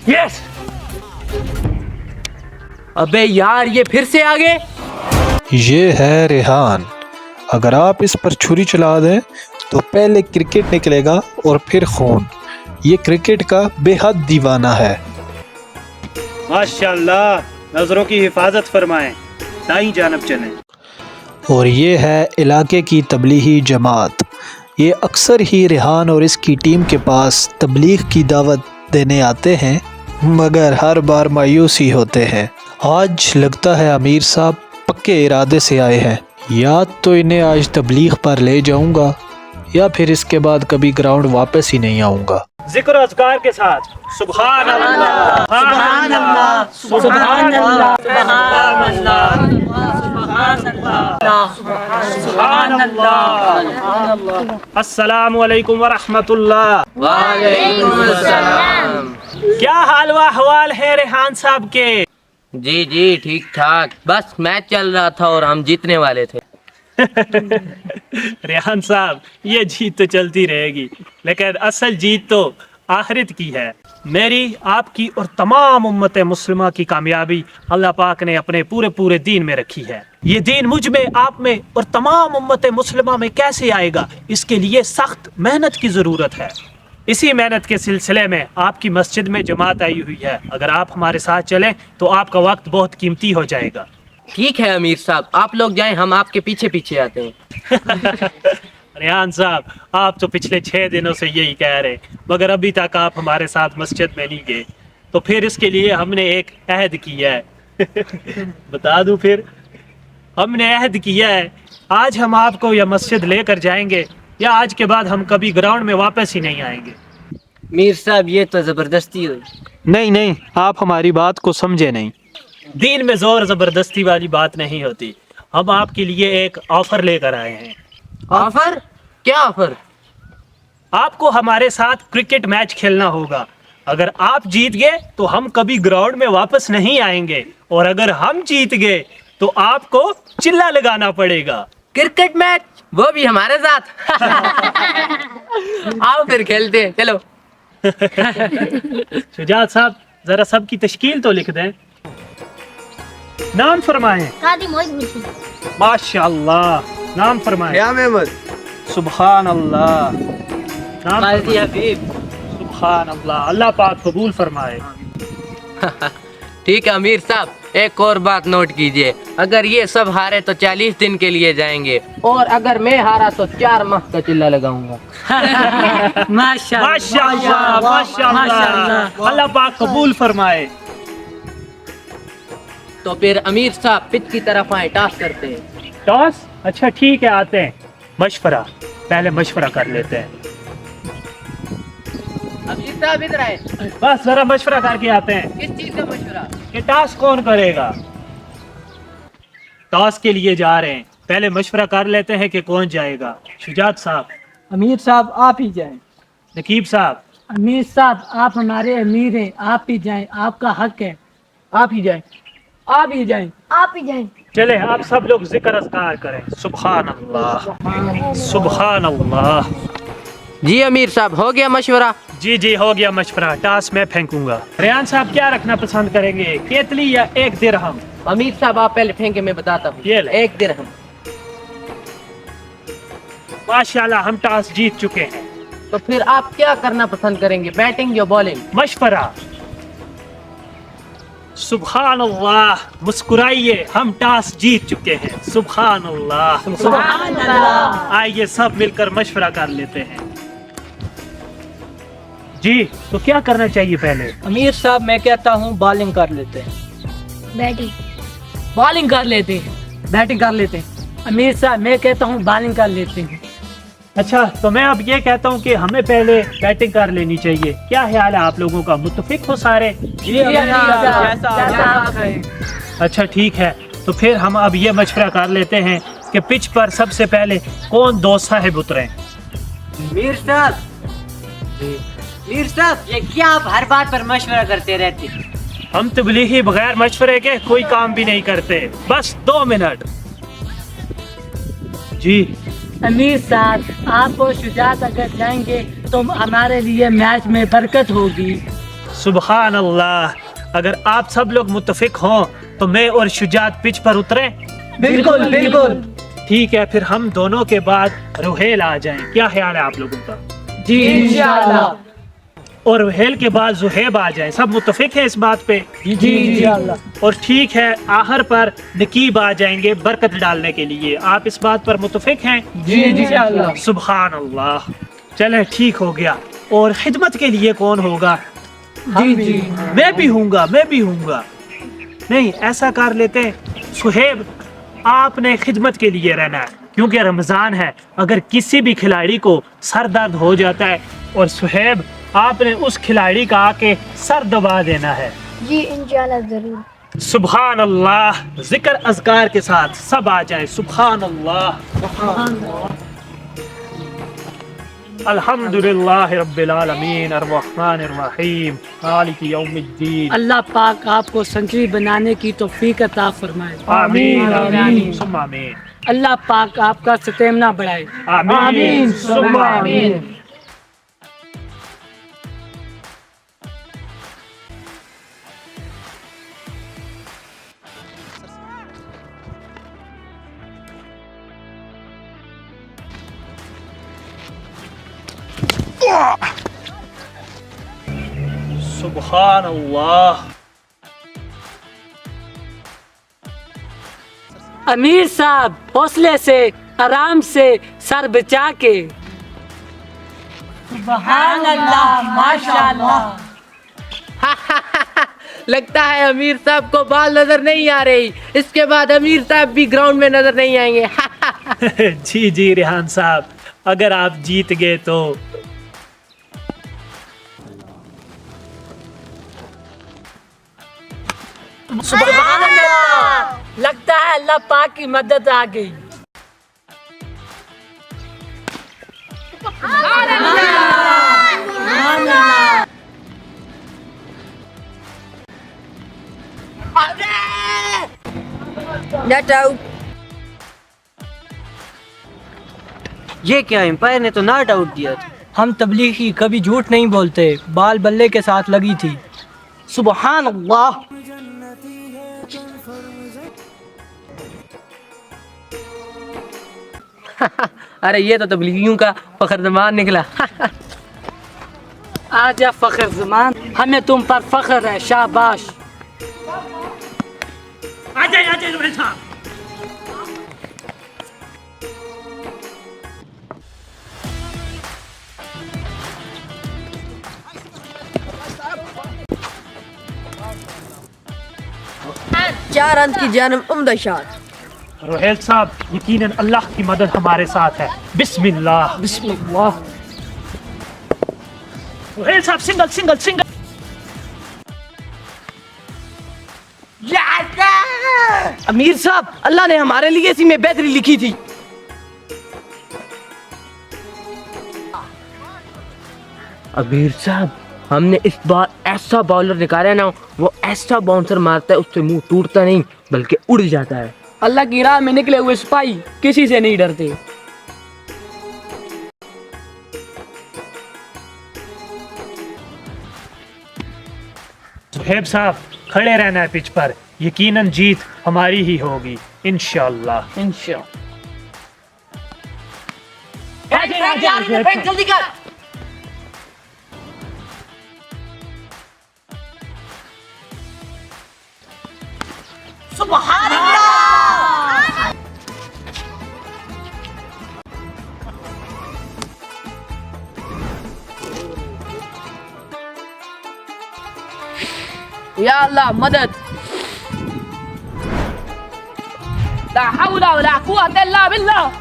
Yes. अबे यार ये फिर से आ गए। یہ ہے ریحان، اگر آپ اس پر چھری چلا دیں تو پہلے کرکٹ نکلے گا اور پھر خون۔ یہ کرکٹ کا بے حد دیوانہ ہے۔ ماشاءاللہ، نظروں کی حفاظت فرمائیں، دائیں جانب چلیں۔ اور یہ ہے علاقے کی تبلیغی جماعت۔ یہ اکثر ہی ریحان اور اس کی ٹیم کے پاس تبلیغ کی دعوت دینے آتے ہیں، مگر ہر بار مایوس ہی ہوتے ہیں۔ آج لگتا ہے امیر صاحب پکے ارادے سے آئے ہیں، یا تو انہیں آج تبلیغ پر لے جاؤں گا یا پھر اس کے بعد کبھی گراؤنڈ واپس ہی نہیں آؤں گا۔ ذکر و اذکار کے ساتھ سبحان اللہ، سبحان اللہ، سبحان اللہ، سبحان اللہ۔ السلام علیکم ورحمۃ اللہ۔ وعلیکم السلام۔ کیا حال و احوال ہے ریحان صاحب کے؟ جی جی ٹھیک ٹھاک، بس میچ چل رہا تھا اور ہم جیتنے والے تھے۔ ریحان صاحب، یہ جیت تو چلتی رہے گی، لیکن اصل جیت تو آخرت کی ہے۔ میری، آپ کی اور تمام امت مسلمہ کی کامیابی اللہ پاک نے اپنے پورے دین میں رکھی ہے۔ یہ دین مجھ میں، آپ میں اور تمام امت مسلمہ میں کیسے آئے گا، اس کے لیے سخت محنت کی ضرورت ہے۔ اسی محنت کے سلسلے میں آپ کی مسجد میں جماعت آئی ہوئی ہے۔ اگر آپ ہمارے ساتھ چلیں تو آپ کا وقت بہت قیمتی ہو جائے گا۔ ٹھیک ہے امیر صاحب، آپ لوگ جائیں، ہم آپ کے پیچھے پیچھے آتے ہیں۔ ریحان صاحب، آپ تو پچھلے 6 دنوں سے یہی کہہ رہے، مگر ابھی تک آپ ہمارے ساتھ مسجد میں نہیں گئے، تو پھر اس کے لیے ہم نے ایک عہد کیا ہے۔ بتا دوں پھر، ہم نے عہد کیا ہے، آج ہم آپ کو یہ مسجد لے کر جائیں گے، یا آج کے بعد ہم کبھی گراؤنڈ میں واپس ہی نہیں آئیں گے۔ امیر صاحب یہ تو زبردستی ہوئی۔ نہیں، آپ ہماری بات کو سمجھے نہیں۔ دین میں زور زبردستی والی بات نہیں ہوتی۔ ہم آپ کے لیے ایک آفر لے کر آئے ہیں۔ آفر؟ کیا آفر؟ آپ کو ہمارے ساتھ کرکٹ میچ کھیلنا ہوگا۔ اگر آپ جیت گئے تو ہم کبھی گراؤنڈ میں واپس نہیں آئیں گے، اور اگر ہم جیت گئے تو آپ کو چلا لگانا پڑے گا۔ کرکٹ میچ، وہ بھی ہمارے ساتھ؟ آؤ پھر کھیلتے ہیں، چلو۔ شجاعت صاحب، ذرا سب کی تشکیل تو لکھ دیں۔ نام فرمائیں۔ ماشاء اللہ، نام فرمائیں۔ سبحان اللہ، نام حبیب۔ سبحان اللہ، اللہ پاک قبول فرمائے۔ ٹھیک ہے امیر صاحب، ایک اور بات نوٹ کیجئے، اگر یہ سب ہارے تو 40 دن کے لیے جائیں گے، اور اگر میں ہارا تو 4 ماہ کا چلہ لگاؤں گا۔ ماشاء اللہ، ماشاء اللہ، اللہ پاک قبول فرمائے۔ تو پھر امیر صاحب پچ کی طرف آئیں، ٹاس کرتے ہیں۔ ٹاس؟ اچھا ٹھیک ہے، آتے ہیں۔ مشورہ، پہلے مشورہ کر لیتے ہیں۔ امیر صاحب ادھر آئے، بس ذرا مشورہ کر کے آتے ہیں کس چیز کا مشورہ؟ کہ ٹاس کون کرے گا۔ ٹاس کے لیے جا رہے ہیں، پہلے مشورہ کر لیتے ہیں کہ کون جائے گا۔ شجاعت صاحب۔ امیر صاحب آپ ہی جائیں۔ نقیب صاحب۔ امیر صاحب آپ ہمارے امیر ہیں، آپ ہی جائیں، آپ کا حق ہے، آپ ہی جائیں، آپ ہی جائیں، آپ ہی جائیں۔ چلے آپ سب لوگ ذکر اذکار کریں۔ سبحان اللہ، سبحان اللہ۔ جی امیر صاحب، ہو گیا مشورہ؟ جی ہو گیا مشورہ، ٹاس میں پھینکوں گا۔ ریحان صاحب کیا رکھنا پسند کریں گے، کیتلی یا 1 درہم؟ امیر صاحب آپ پہلے پھینکے، میں بتاتا ہوں۔ یہ لیں۔ 1 درہم۔ ماشاءاللہ، ہم ٹاس جیت چکے ہیں۔ تو پھر آپ کیا کرنا پسند کریں گے، بیٹنگ یا بالنگ؟ مشورہ۔ سبحان اللہ، مسکرائیے، ہم ٹاس جیت چکے ہیں۔ سبحان اللہ، سبحان اللہ۔ آئیے سب مل کر مشورہ کر لیتے ہیں۔ جی تو کیا کرنا چاہیے پہلے؟ امیر صاحب میں کہتا ہوں بالنگ کر لیتے ہیں۔ بالنگ کر لیتے ہیں، بیٹنگ کر لیتے ہیں۔ امیر صاحب میں کہتا ہوں بالنگ کر لیتے ہیں۔ اچھا، تو میں اب یہ کہتا ہوں کہ ہمیں پہلے بیٹنگ کر لینی چاہیے۔ کیا خیال ہے آپ لوگوں کا، متفق ہو سارے؟ اچھا ٹھیک ہے، تو پھر ہم اب یہ مشورہ کر لیتے ہیں کہ پچ پر سب سے پہلے کون 2 صاحب اتریں۔ میر صاحب، میر صاحب، یہ کیا آپ ہر بات پر مشورہ کرتے رہتے؟ ہم تبلیغی بغیر مشورے کے کوئی کام بھی نہیں کرتے۔ بس 2 منٹ۔ جی अमीर साहब, आप और शुजात अगर जाएंगे तो हमारे लिए मैच में बरकत होगी। सुबहान अल्लाह, अगर आप सब लोग मुत्तफिक हों तो मैं और शुजात पिच पर उतरें। बिल्कुल बिल्कुल। ठीक है, फिर हम दोनों के बाद रुहेल आ जाएं। क्या ख्याल है आप लोगों का? जी इंशाल्लाह। और रुहेल के बाद जुहेब आ जाएं। सब मुत्तफिक हैं इस बात पे? जी इंशाल्लाह। और ठीक है, आखिर पर नकीब आ जाएंगे बरकत डालने के लिए। आप इस बात पर मुत्तफिक हैं? जी इंशाल्लाह। सुबहान अल्लाह। चले, ठीक हो गया। और खिदमत के लिए कौन होगा? जी जी। मैं भी हूँगा। नहीं, ऐसा कर लेते हैं, सुहेब आपने खिदमत के लिए रहना है, क्योंकि रमजान है। अगर किसी भी खिलाड़ी को सर दर्द हो जाता है, और सुहेब आपने उस खिलाड़ी का आके सर दबा देना है। जी इंशाल्लाह जरूर। सुबहान अल्लाह। जिक्र अज़कार के साथ सब आ जाए। सुबहान अल्लाह। अल्हम्दुलिल्लाह रब्बिल आलमीन अर्रहमानिर रहीम मालिकी यौमिद्दीन। अल्लाह पाक आपको सेंचुरी बनाने की तौफीक अता फरमाए। आमीन आमीन। आमीन सुम्मा आमीन। अल्लाह पाक आपका स्टेमिना बढ़ाए। आमीन सुम्मा आमीन। सुबहान अल्लाह। अमीर साहब, हौसले से, आराम से, सर बचा के। सुभान अल्लाह, माशाअल्लाह। लगता है अमीर साहब को बाल नजर नहीं आ रही। इसके बाद अमीर साहब भी ग्राउंड में नजर नहीं आएंगे। जी रेहान साहब, अगर आप जीत गए तो सुभान अल्लाह। लगता है अल्लाह पाक की मदद आ गई। Net out. ये क्या, एम्पायर ने तो नॉट आउट दिया था। हम तबलीगी कभी झूठ नहीं बोलते। बाल बल्ले के साथ लगी थी। सुभान अल्लाह। अरे ये तो तबलीगियों का फखर ज़मान निकला। आजा फखर ज़मान, हमें तुम पर फख्र है। शाबाश। आ जाए रुहेल साहब। चार रन की जानब उम्दा शॉट। रुहेल साहब, यकीनन अल्लाह की मदद हमारे साथ है। बिस्मिल्लाह बिस्मिल्लाह। रुहेल साहब, सिंगल सिंगल सिंगल। अमीर साहब, अल्लाह ने हमारे लिए इसी में बेहतरी लिखी थी। अमीर साहब, हमने इस बार ऐसा बॉलर निकाला है ना, वो ऐसा बाउंसर मारता है उससे मुंह टूटता नहीं बल्कि उड़ जाता है। अल्लाह की राह में निकले हुए सिपाही किसी से नहीं डरते। सुहेब साहब, खड़े रहना है पिच पर। यकीनन जीत हमारी ही होगी इंशाअल्लाह। जल्दी कर। सुभान अल्लाह। या अल्लाह मदद। ला हौला वला कुव्वता इल्ला बिल्लाह।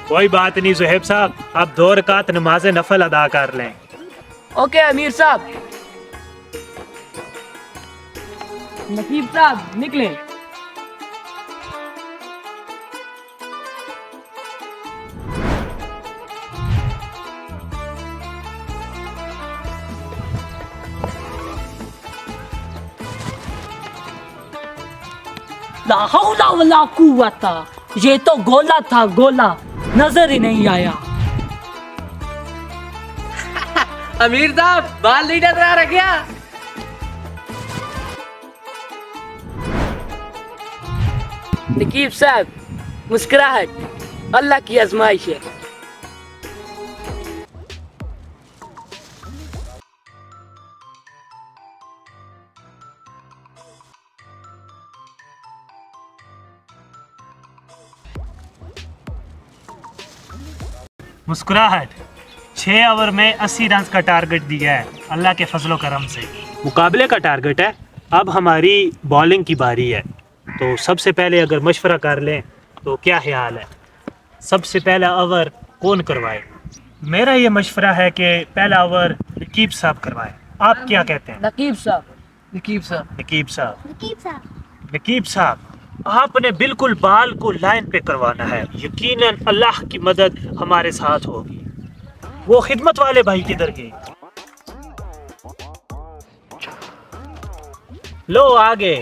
कोई बात नहीं सुहेब साहब, आप 2 रकात नमाज नफल अदा कर लें। ओके अमीर साहब। नकीब साहब निकले। ला हौला वला कुव्वता, ये तो गोला था गोला, नजर ही नहीं आया। अमीर साहब बाल नहीं नजर आ रहा क्या? नकीब साहब मुस्कुराहट अल्लाह की आजमाइश है। मुस्कुराहट 6 ओवर में 80 रन का टारगेट दिया है अल्लाह के फजलो करम से। मुकाबले का टारगेट है। अब हमारी बॉलिंग की बारी है, तो सबसे पहले अगर मशवरा कर लें तो क्या ख्याल है, सबसे पहला ओवर कौन करवाए? मेरा ये मशवरा है कि पहला ओवर नकीब साहब करवाए। आप क्या कहते हैं? नकीब साहब नकीब साहब आपने बिल्कुल बाल को लाइन पे करवाना है। यकीनन अल्लाह की मदद हमारे साथ होगी। वो खिदमत वाले भाई किधर गए? लो आगे।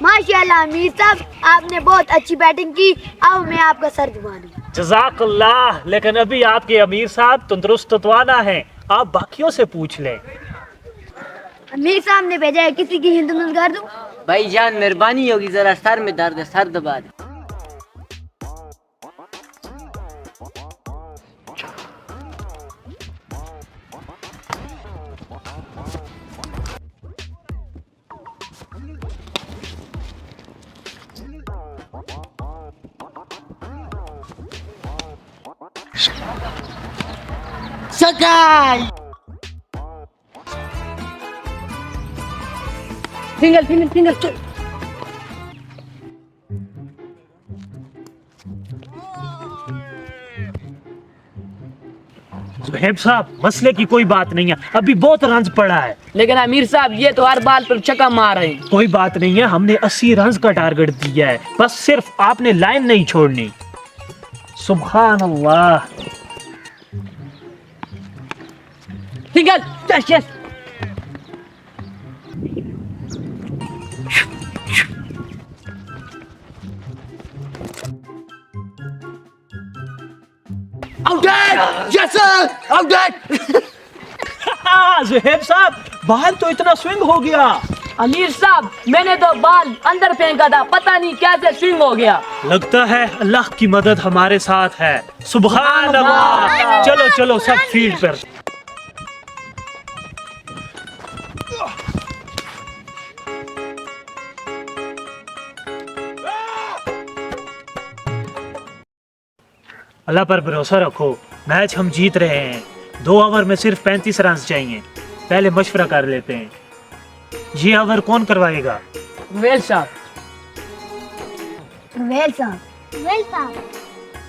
माशाल्लाह अमीर साहब, आपने बहुत अच्छी बैटिंग की। अब मैं आपका सर दुबारा। जज़ाकल्लाह। लेकिन अभी आपके अमीर साहब तंदुरुस्त तवाना हैं, आप बाकियों से पूछ लें। अमीर साहब ने भेजा है, किसी की हिंदू कर दूं? भाई जान मेहरबानी होगी, जरा सर में दर्द है, सर दबा दे। Single single single. Suhaib sahab मसले की कोई बात नहीं है, अभी बहुत रन पड़ा है। लेकिन अमीर साहब ये तो हर बाल पर छक्का मार रहे हैं। कोई बात नहीं है, हमने 80 रन का टारगेट दिया है, बस सिर्फ आपने लाइन नहीं छोड़नी। सुभान अल्लाह। Single. Yes yes. Suhaib sahab ball तो इतना स्विंग हो गया। अमीर साहब मैंने तो बाल अंदर फेंका था, पता नहीं कैसे स्विंग हो गया। लगता है अल्लाह की मदद हमारे साथ है। सुभान अल्लाह। चलो चलो सब फील्ड पर। अल्लाह पर भरोसा रखो, मैच हम जीत रहे हैं। 2 ओवर में सिर्फ 35 रन चाहिए। पहले मशवरा कर लेते हैं। ये ओवर कौन करवाएगा? वेल साहब। वेल साहब।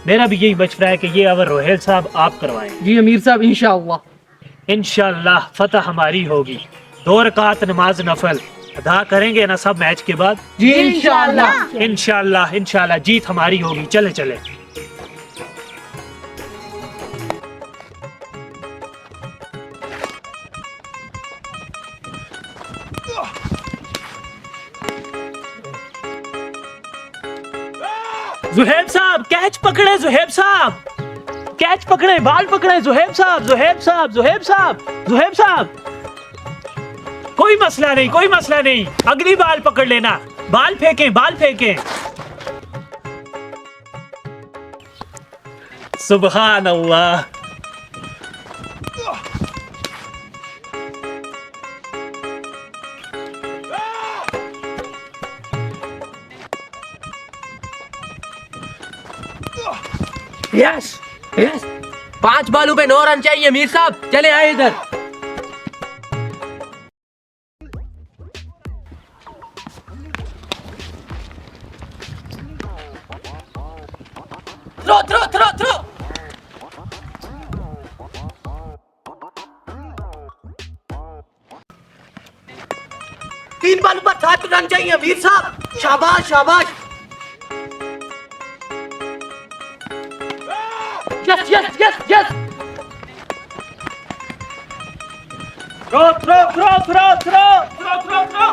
मेरा भी यही मशवरा है कि ये ओवर रोहेल साहब आप करवाएं। जी अमीर साहब इंशाअल्लाह। इंशाअल्लाह फतह हमारी होगी। 2 रकात नमाज नफल अदा करेंगे ना सब मैच के बाद? जी इंशाअल्लाह। इंशाअल्लाह इंशाअल्लाह जीत हमारी होगी। चले चले। जुहेब साहब कैच पकड़े। जुहेब साहब कैच पकड़े, बाल पकड़े। जुहेब साहब जुहेब साहब जुहेब साहब जुहेब साहब। कोई मसला नहीं, कोई मसला नहीं, अगली बाल पकड़ लेना। बाल फेंकें, बाल फेंकें। सुभान अल्लाह। Yes yes. 5 बालों पे 9 रन चाहिए मीर साहब, चले आए इधर। Throw throw throw throw. तीन बालों पर 7 रन चाहिए वीर साहब। शाबाश शाबाश। Yes yes yes yes. Throw throw throw throw throw throw throw throw.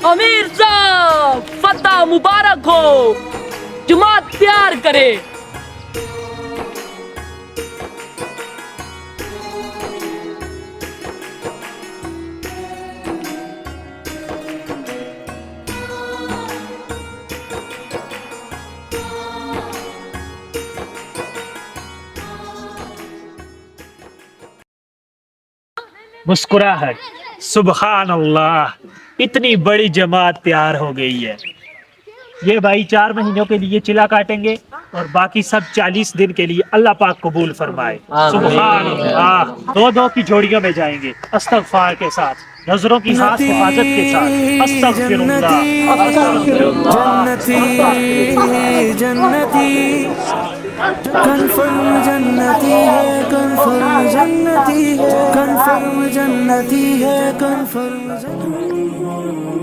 अमीर साहब फतह मुबारक हो, जमात प्यार करे। मुस्कुराहट, सुबहान अल्लाह, इतनी बड़ी जमात तैयार हो गई है। ये भाई 4 महीनों के लिए चिल्ला काटेंगे और बाकी सब 40 दिन के लिए अल्लाह पाक कबूल फरमाए। सुबहान अल्लाह। 2-2 की जोड़ियों में जाएंगे इस्तग़फ़ार के साथ, नजरों की खास हिफाजत के साथ। अस्तग़फ़िरुल्लाह, जन्नती कन्फर्म जन्नती है, कन्फर्म जन्नती है, कन्फर्म जन्नती है, कन्फर्म जन्नती है।